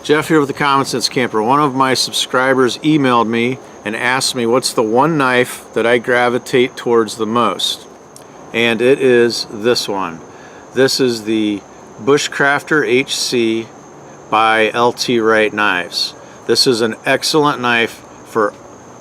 Jeff here with the Common Sense Camper. One of my subscribers emailed me and asked me what's the one knife that I gravitate towards the most. And it is this one. This is the Bushcrafter HC by LT Wright Knives. This is an excellent knife for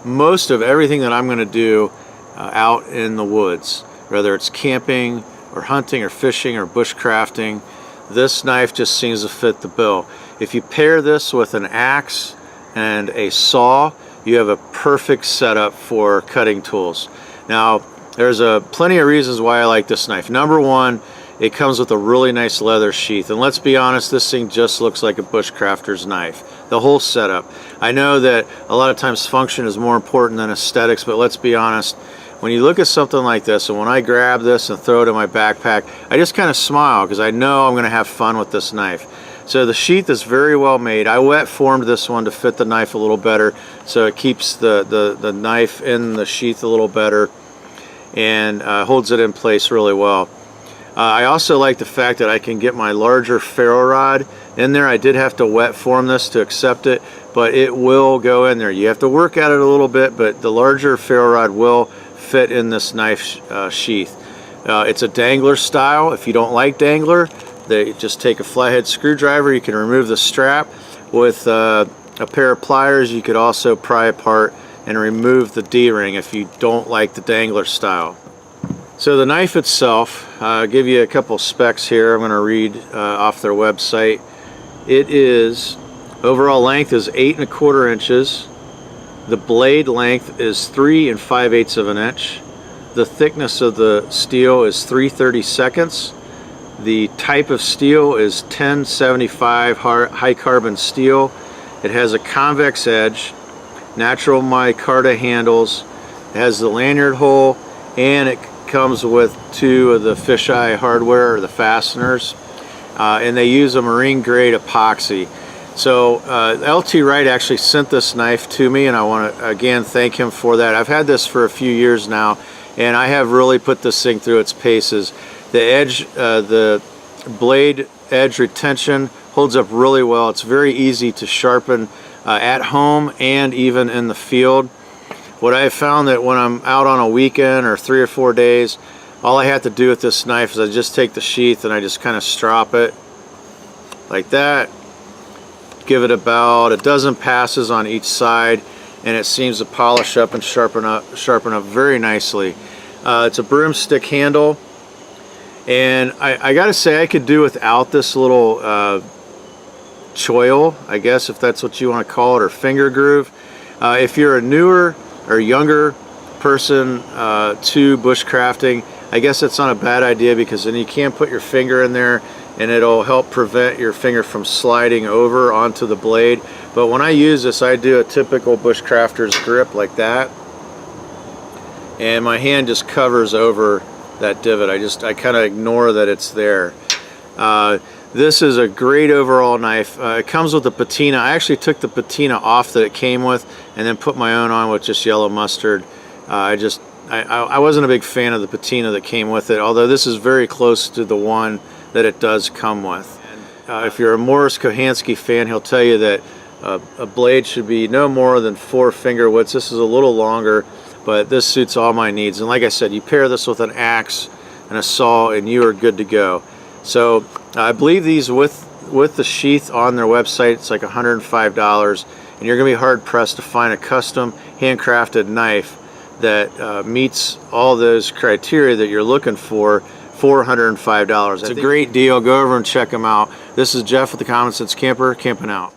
most of everything that I'm going to do out in the woods, whether it's camping or hunting or fishing or bushcrafting. This knife just seems to fit the bill. If you pair this with an axe and a saw, you have a perfect setup for cutting tools. Now, there's plenty of reasons why I like this knife. Number one, it comes with a really nice leather sheath, and let's be honest, this thing just looks like a bushcrafter's knife. The whole setup. I know that a lot of times function is more important than aesthetics, but let's be honest, when you look at something like this, and when I grab this and throw it in my backpack, I just kind of smile because I know I'm going to have fun with this knife. So the sheath is very well made. I wet formed this one to fit the knife a little better, so it keeps the knife in the sheath a little better and holds it in place really well. I also like the fact that I can get my larger ferro rod in there. I did have to wet form this to accept it, but it will go in there. You have to work at it a little bit, but the larger ferro rod will fit in this knife sheath. It's a dangler style. If you don't like dangler, they just take a flathead screwdriver. You can remove the strap with a pair of pliers. You could also pry apart and remove the D-ring if you don't like the dangler style. So the knife itself, I'll give you a couple specs here. I'm going to read off their website. It is, overall length is 8 1/4 inches. The blade length is 3 5/8 of an inch. The thickness of the steel is 3/32. The type of steel is 1075 high carbon steel. It has a convex edge, natural micarta handles. It has the lanyard hole, and it comes with 2 of the fisheye hardware, or the fasteners, and they use a marine grade epoxy. So LT Wright actually sent this knife to me, and I want to again thank him for that. I've had this for a few years now, and I have really put this thing through its paces. The edge, the blade edge retention holds up really well. It's very easy to sharpen at home and even in the field. What I have found that when I'm out on a weekend or 3 or 4 days, all I have to do with this knife is I just take the sheath and I just kind of strop it like that. Give it about a dozen passes on each side, and it seems to polish up and sharpen up very nicely. It's a broomstick handle, and I gotta say I could do without this little choil, I guess, if that's what you want to call it, or finger groove. If you're a newer or younger person to bushcrafting, I guess that's not a bad idea, because then you can't put your finger in there and it'll help prevent your finger from sliding over onto the blade. But when I use this, I do a typical bushcrafter's grip like that, and my hand just covers over that divot. I kind of ignore that it's there. This is a great overall knife. It comes with a patina. I actually took the patina off that it came with and then put my own on with just yellow mustard. I wasn't a big fan of the patina that came with it, although this is very close to the one that it does come with. If you're a Morris Kohansky fan, he'll tell you that a blade should be no more than 4 finger widths. This is a little longer, but this suits all my needs. And like I said, you pair this with an axe and a saw and you are good to go. So I believe these with the sheath on their website, it's like $105, and you're going to be hard pressed to find a custom handcrafted knife that meets all those criteria that you're looking for $105. It's a great deal. Go over and check them out. This is Jeff with the Common Sense Camper, camping out.